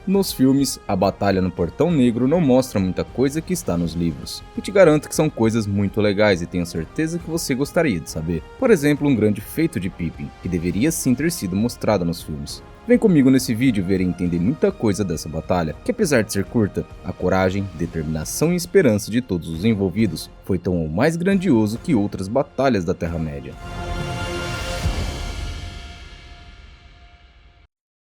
Nos filmes, a batalha no Portão Negro não mostra muita coisa que está nos livros, e te garanto que são coisas muito legais e tenho certeza que você gostaria de saber. Por exemplo, um grande feito de Pippin, que deveria sim ter sido mostrado nos filmes. Vem comigo nesse vídeo ver e entender muita coisa dessa batalha, que apesar de ser curta, a coragem, determinação e esperança de todos os envolvidos foi tão ou mais grandioso que outras batalhas da Terra-média.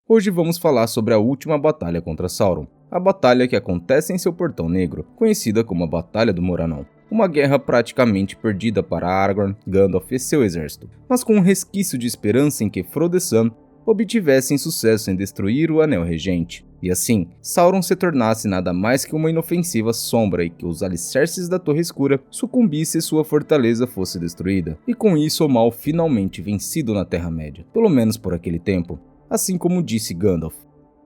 Hoje vamos falar sobre a última batalha contra Sauron, a batalha que acontece em seu Portão Negro, conhecida como a Batalha do Morannon. Uma guerra praticamente perdida para Aragorn, Gandalf e seu exército, mas com um resquício de esperança em que Frodo e Sam obtivessem sucesso em destruir o Anel Regente, e assim, Sauron se tornasse nada mais que uma inofensiva sombra e que os alicerces da Torre Escura sucumbissem e sua fortaleza fosse destruída, e com isso o mal finalmente vencido na Terra-média, pelo menos por aquele tempo. Assim como disse Gandalf,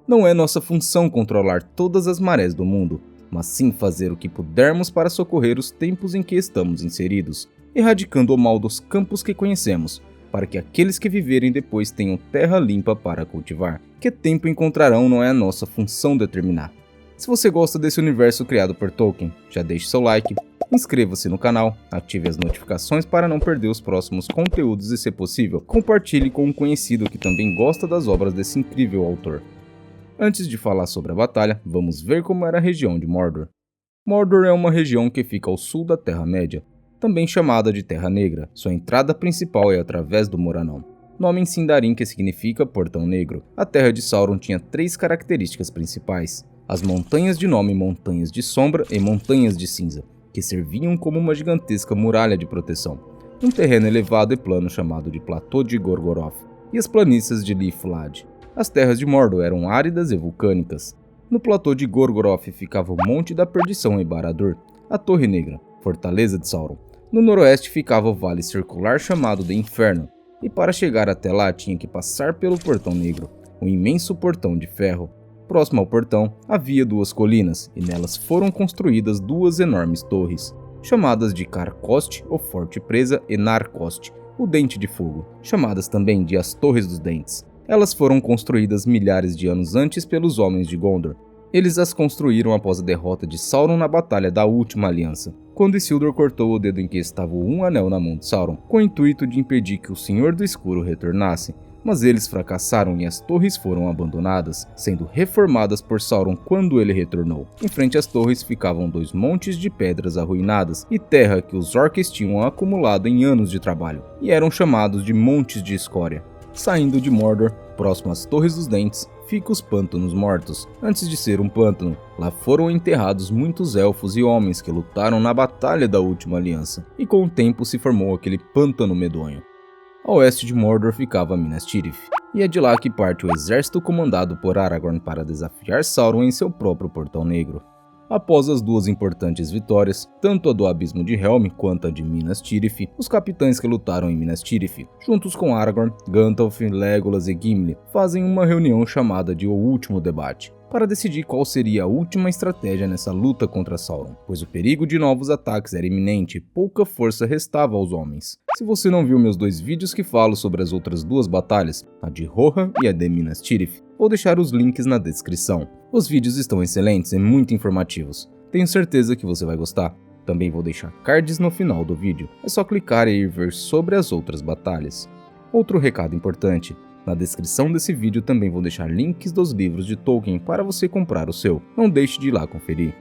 não é nossa função controlar todas as marés do mundo, mas sim fazer o que pudermos para socorrer os tempos em que estamos inseridos, erradicando o mal dos campos que conhecemos, para que aqueles que viverem depois tenham terra limpa para cultivar. Que tempo encontrarão não é a nossa função determinar. Se você gosta desse universo criado por Tolkien, já deixe seu like, inscreva-se no canal, ative as notificações para não perder os próximos conteúdos e, se possível, compartilhe com um conhecido que também gosta das obras desse incrível autor. Antes de falar sobre a batalha, vamos ver como era a região de Mordor. Mordor é uma região que fica ao sul da Terra-média, também chamada de Terra Negra. Sua entrada principal é através do Morannon, nome em Sindarin que significa Portão Negro. A terra de Sauron tinha 3 características principais: as montanhas de nome Montanhas de Sombra e Montanhas de Cinza, que serviam como uma gigantesca muralha de proteção, um terreno elevado e plano chamado de Platô de Gorgoroth, e as planícies de Liflad. As terras de Mordor eram áridas e vulcânicas. No Platô de Gorgoroth ficava o Monte da Perdição em Barad-dûr, a Torre Negra, fortaleza de Sauron. No noroeste ficava o vale circular chamado de Inferno, e para chegar até lá tinha que passar pelo Portão Negro, um imenso portão de ferro. Próximo ao portão, havia 2 colinas, e nelas foram construídas 2 enormes torres, chamadas de Carcoste, ou Forte Presa, e Narcoste, o Dente de Fogo, chamadas também de as Torres dos Dentes. Elas foram construídas milhares de anos antes pelos Homens de Gondor. Eles as construíram após a derrota de Sauron na Batalha da Última Aliança, quando Isildur cortou o dedo em que estava um anel na mão de Sauron, com o intuito de impedir que o Senhor do Escuro retornasse. Mas eles fracassaram e as torres foram abandonadas, sendo reformadas por Sauron quando ele retornou. Em frente às torres ficavam 2 montes de pedras arruinadas e terra que os orcs tinham acumulado em anos de trabalho, e eram chamados de Montes de Escória. Saindo de Mordor, próximo às Torres dos Dentes, fica os Pântanos Mortos. Antes de ser um pântano, lá foram enterrados muitos elfos e homens que lutaram na Batalha da Última Aliança, e com o tempo se formou aquele pântano medonho. A oeste de Mordor ficava Minas Tirith, e é de lá que parte o exército comandado por Aragorn para desafiar Sauron em seu próprio Portão Negro. Após as 2 importantes vitórias, tanto a do Abismo de Helm quanto a de Minas Tirith, os capitães que lutaram em Minas Tirith, juntos com Aragorn, Gandalf, Legolas e Gimli, fazem uma reunião chamada de O Último Debate, para decidir qual seria a última estratégia nessa luta contra Sauron, pois o perigo de novos ataques era iminente e pouca força restava aos homens. Se você não viu meus 2 vídeos que falo sobre as outras 2 batalhas, a de Rohan e a de Minas Tirith, vou deixar os links na descrição. Os vídeos estão excelentes e muito informativos, tenho certeza que você vai gostar. Também vou deixar cards no final do vídeo, é só clicar e ir ver sobre as outras batalhas. Outro recado importante: na descrição desse vídeo também vou deixar links dos livros de Tolkien para você comprar o seu, não deixe de ir lá conferir.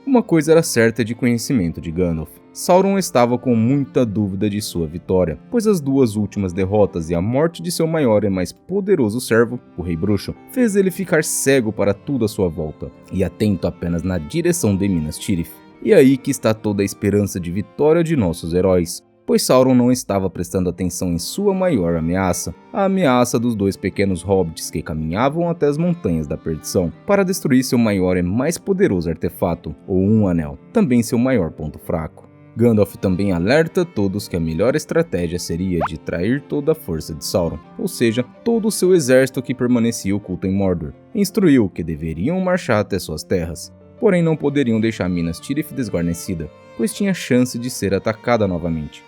Uma coisa era certa de conhecimento de Gandalf: Sauron estava com muita dúvida de sua vitória, pois as 2 últimas derrotas e a morte de seu maior e mais poderoso servo, o Rei Bruxo, fez ele ficar cego para tudo à sua volta, e atento apenas na direção de Minas Tirith. E aí que está toda a esperança de vitória de nossos heróis, pois Sauron não estava prestando atenção em sua maior ameaça, a ameaça dos 2 pequenos hobbits que caminhavam até as Montanhas da Perdição, para destruir seu maior e mais poderoso artefato, ou um anel, também seu maior ponto fraco. Gandalf também alerta todos que a melhor estratégia seria de trair toda a força de Sauron, ou seja, todo o seu exército que permanecia oculto em Mordor, e instruiu que deveriam marchar até suas terras, porém não poderiam deixar Minas Tirith desguarnecida, pois tinha chance de ser atacada novamente.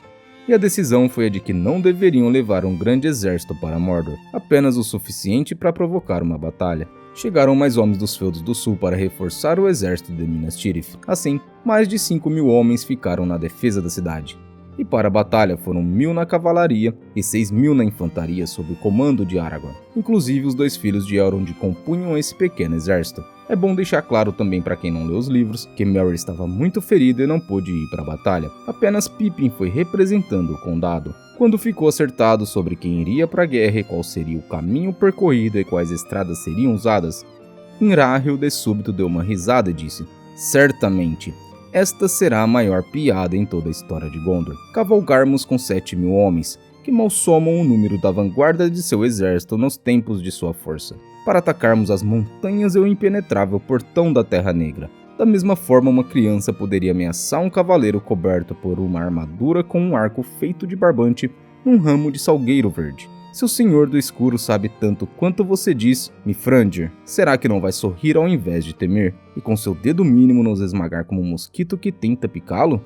E a decisão foi a de que não deveriam levar um grande exército para Mordor, apenas o suficiente para provocar uma batalha. Chegaram mais homens dos feudos do sul para reforçar o exército de Minas Tirith. Assim, mais de 5.000 homens ficaram na defesa da cidade. E para a batalha foram 1.000 na cavalaria e 6.000 na infantaria sob o comando de Aragorn. Inclusive os 2 filhos de Elrond compunham esse pequeno exército. É bom deixar claro também para quem não leu os livros que Merry estava muito ferido e não pôde ir para a batalha. Apenas Pippin foi representando o condado. Quando ficou acertado sobre quem iria para a guerra e qual seria o caminho percorrido e quais estradas seriam usadas, Inrahil de súbito deu uma risada e disse: "Certamente, esta será a maior piada em toda a história de Gondor. Cavalgarmos com 7.000 homens, que mal somam o número da vanguarda de seu exército nos tempos de sua força, para atacarmos as montanhas e o impenetrável portão da Terra Negra. Da mesma forma, uma criança poderia ameaçar um cavaleiro coberto por uma armadura com um arco feito de barbante num ramo de salgueiro verde. Se o Senhor do Escuro sabe tanto quanto você diz, Mifrandir, será que não vai sorrir ao invés de temer, e com seu dedo mínimo nos esmagar como um mosquito que tenta picá-lo?"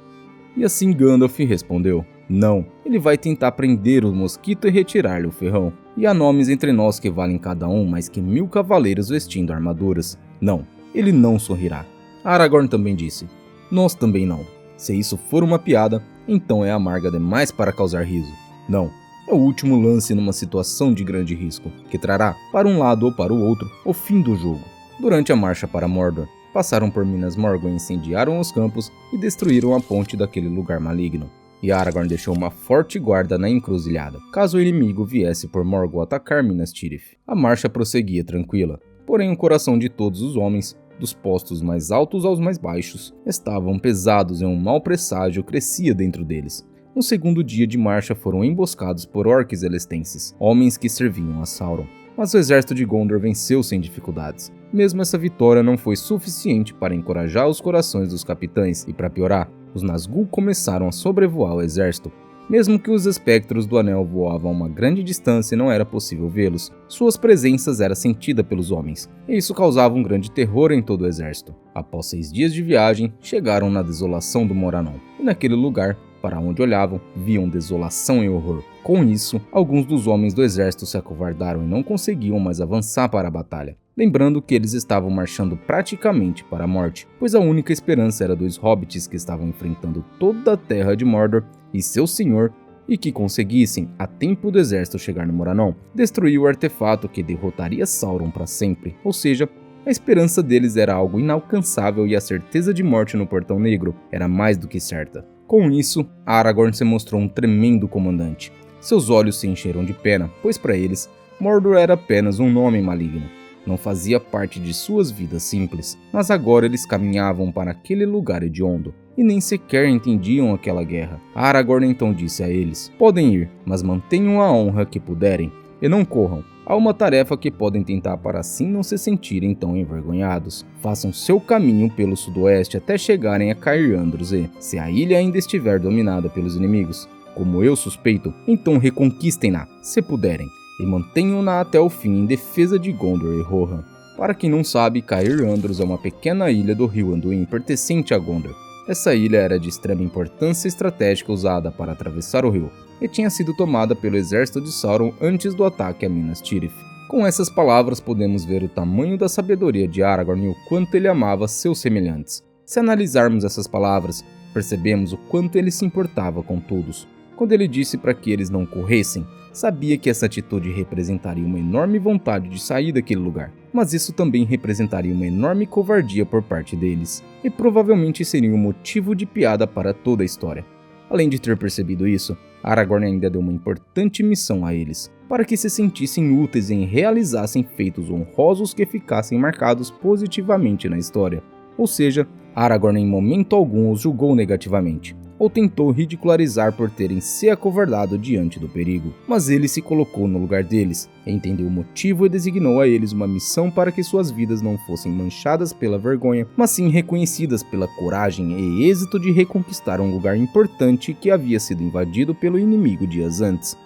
E assim Gandalf respondeu: "Não, ele vai tentar prender o mosquito e retirar-lhe o ferrão. E há nomes entre nós que valem cada um mais que 1.000 cavaleiros vestindo armaduras. Não, ele não sorrirá." Aragorn também disse: "Nós também não. Se isso for uma piada, então é amarga demais para causar riso. Não. É o último lance numa situação de grande risco, que trará, para um lado ou para o outro, o fim do jogo." Durante a marcha para Mordor, passaram por Minas Morgul e incendiaram os campos e destruíram a ponte daquele lugar maligno. E Aragorn deixou uma forte guarda na encruzilhada, caso o inimigo viesse por Morgul atacar Minas Tirith. A marcha prosseguia tranquila, porém o coração de todos os homens, dos postos mais altos aos mais baixos, estavam pesados e um mau presságio crescia dentro deles. No segundo dia de marcha foram emboscados por orques elestenses, homens que serviam a Sauron. Mas o exército de Gondor venceu sem dificuldades. Mesmo essa vitória não foi suficiente para encorajar os corações dos capitães, e para piorar, os Nazgûl começaram a sobrevoar o exército. Mesmo que os espectros do anel voavam a uma grande distância e não era possível vê-los, suas presenças era sentida pelos homens, e isso causava um grande terror em todo o exército. Após 6 dias de viagem, chegaram na desolação do Morannon, e naquele lugar, para onde olhavam, viam desolação e horror. Com isso, alguns dos homens do exército se acovardaram e não conseguiam mais avançar para a batalha, lembrando que eles estavam marchando praticamente para a morte, pois a única esperança era dos hobbits que estavam enfrentando toda a terra de Mordor e seu senhor, e que conseguissem, a tempo do exército chegar no Morannon, destruir o artefato que derrotaria Sauron para sempre. Ou seja, a esperança deles era algo inalcançável e a certeza de morte no Portão Negro era mais do que certa. Com isso, Aragorn se mostrou um tremendo comandante. Seus olhos se encheram de pena, pois para eles, Mordor era apenas um nome maligno. Não fazia parte de suas vidas simples, mas agora eles caminhavam para aquele lugar hediondo, e nem sequer entendiam aquela guerra. Aragorn então disse a eles: "Podem ir, mas mantenham a honra que puderem, e não corram. Há uma tarefa que podem tentar para assim não se sentirem tão envergonhados. Façam seu caminho pelo sudoeste até chegarem a Cair Andros e, se a ilha ainda estiver dominada pelos inimigos, como eu suspeito, então reconquistem-na, se puderem, e mantenham-na até o fim em defesa de Gondor e Rohan." Para quem não sabe, Cair Andros é uma pequena ilha do rio Anduin pertencente a Gondor. Essa ilha era de extrema importância estratégica usada para atravessar o rio, e tinha sido tomada pelo exército de Sauron antes do ataque a Minas Tirith. Com essas palavras podemos ver o tamanho da sabedoria de Aragorn e o quanto ele amava seus semelhantes. Se analisarmos essas palavras, percebemos o quanto ele se importava com todos. Quando ele disse para que eles não corressem, sabia que essa atitude representaria uma enorme vontade de sair daquele lugar, mas isso também representaria uma enorme covardia por parte deles, e provavelmente seria um motivo de piada para toda a história. Além de ter percebido isso, Aragorn ainda deu uma importante missão a eles, para que se sentissem úteis e realizassem feitos honrosos que ficassem marcados positivamente na história. Ou seja, Aragorn em momento algum os julgou negativamente, ou tentou ridicularizar por terem se acovardado diante do perigo, mas ele se colocou no lugar deles, entendeu o motivo e designou a eles uma missão para que suas vidas não fossem manchadas pela vergonha, mas sim reconhecidas pela coragem e êxito de reconquistar um lugar importante que havia sido invadido pelo inimigo dias antes.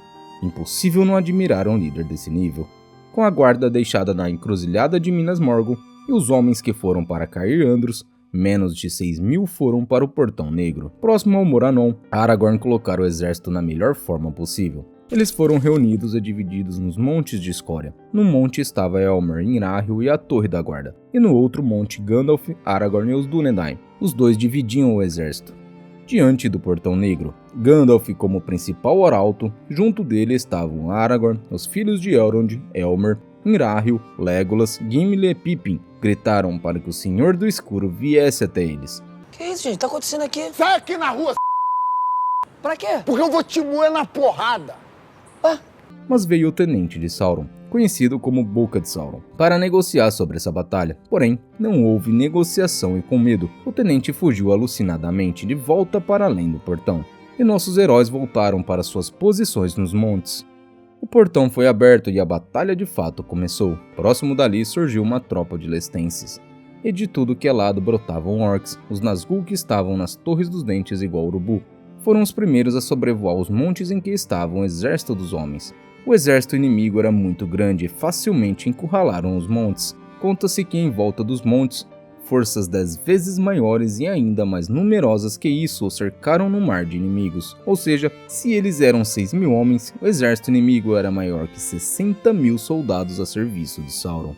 Impossível não admirar um líder desse nível. Com a guarda deixada na encruzilhada de Minas Morgul e os homens que foram para Cair Andros, menos de 6.000 foram para o Portão Negro. Próximo ao Morannon, Aragorn colocara o exército na melhor forma possível. Eles foram reunidos e divididos nos montes de escória. Num monte estava Elmer, Inráhil e a Torre da Guarda, e no outro monte Gandalf, Aragorn e os Dúnedain. Os dois dividiam o exército. Diante do Portão Negro, Gandalf como principal arauto, junto dele estavam Aragorn, os filhos de Elrond, Elmer, Inráhil, Legolas, Gimli e Pippin. Gritaram para que o Senhor do Escuro viesse até eles. Que isso, gente? Tá acontecendo aqui? Sai aqui na rua, Pra quê? porque eu vou te moer na porrada. Mas veio o Tenente de Sauron, conhecido como Boca de Sauron, para negociar sobre essa batalha. Porém, não houve negociação e com medo, o Tenente fugiu alucinadamente de volta para além do portão, e nossos heróis voltaram para suas posições nos montes. O portão foi aberto e a batalha de fato começou. Próximo dali surgiu uma tropa de lestenses. E de tudo que é lado brotavam orcs, os Nazgûl que estavam nas Torres dos Dentes igual urubu. Foram os primeiros a sobrevoar os montes em que estava o exército dos homens. O exército inimigo era muito grande e facilmente encurralaram os montes. Conta-se que em volta dos montes, forças 10 vezes maiores e ainda mais numerosas que isso o cercaram no mar de inimigos. Ou seja, se eles eram 6.000 homens, o exército inimigo era maior que 60.000 soldados a serviço de Sauron.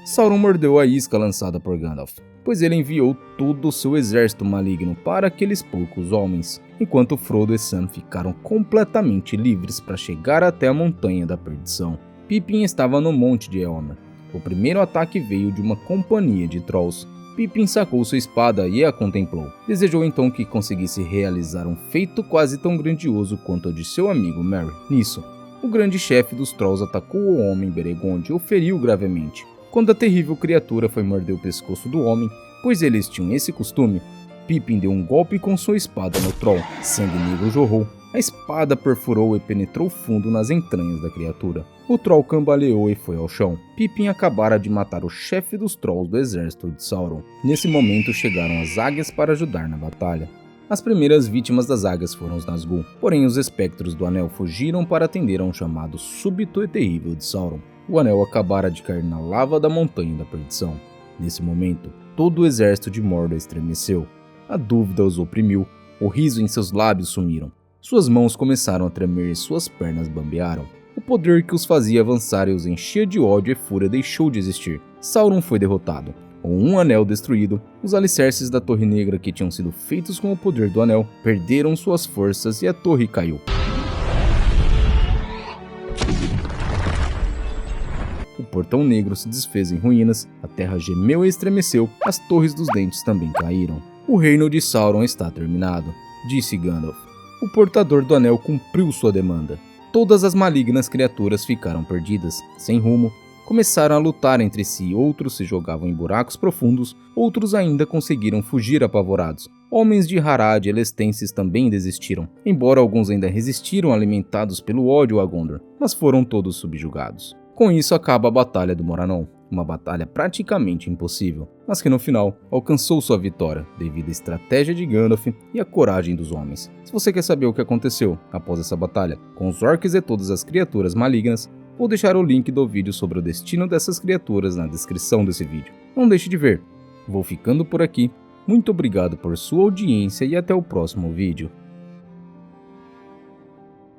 Sauron mordeu a isca lançada por Gandalf, pois ele enviou todo o seu exército maligno para aqueles poucos homens, enquanto Frodo e Sam ficaram completamente livres para chegar até a Montanha da Perdição. Pippin estava no Monte de Elmer. O primeiro ataque veio de uma companhia de Trolls. Pippin sacou sua espada e a contemplou. Desejou então que conseguisse realizar um feito quase tão grandioso quanto o de seu amigo Merry. Nisso, o grande chefe dos Trolls atacou o homem Beregond e o feriu gravemente. Quando a terrível criatura foi morder o pescoço do homem, pois eles tinham esse costume, Pippin deu um golpe com sua espada no Troll. Sangue negro jorrou. A espada perfurou e penetrou fundo nas entranhas da criatura. O Troll cambaleou e foi ao chão. Pippin acabara de matar o chefe dos Trolls do exército de Sauron. Nesse momento chegaram as águias para ajudar na batalha. As primeiras vítimas das águias foram os Nazgûl, porém os espectros do Anel fugiram para atender a um chamado súbito e terrível de Sauron. O Anel acabara de cair na lava da Montanha da Perdição. Nesse momento, todo o exército de Mordor estremeceu. A dúvida os oprimiu, o riso em seus lábios sumiram. Suas mãos começaram a tremer e suas pernas bambearam. O poder que os fazia avançar e os enchia de ódio e fúria deixou de existir. Sauron foi derrotado. Com um anel destruído, os alicerces da Torre Negra que tinham sido feitos com o poder do anel perderam suas forças e a torre caiu. O Portão Negro se desfez em ruínas, a terra gemeu e estremeceu, as Torres dos Dentes também caíram. O reino de Sauron está terminado, disse Gandalf. O portador do anel cumpriu sua demanda. Todas as malignas criaturas ficaram perdidas, sem rumo, começaram a lutar entre si, outros se jogavam em buracos profundos, outros ainda conseguiram fugir apavorados. Homens de Harad e Lestenses também desistiram, embora alguns ainda resistiram alimentados pelo ódio a Gondor, mas foram todos subjugados. Com isso acaba a Batalha do Morannon, uma batalha praticamente impossível, mas que no final alcançou sua vitória devido à estratégia de Gandalf e à coragem dos homens. Se você quer saber o que aconteceu após essa batalha, com os orcs e todas as criaturas malignas, vou deixar o link do vídeo sobre o destino dessas criaturas na descrição desse vídeo. Não deixe de ver. Vou ficando por aqui, muito obrigado por sua audiência e até o próximo vídeo.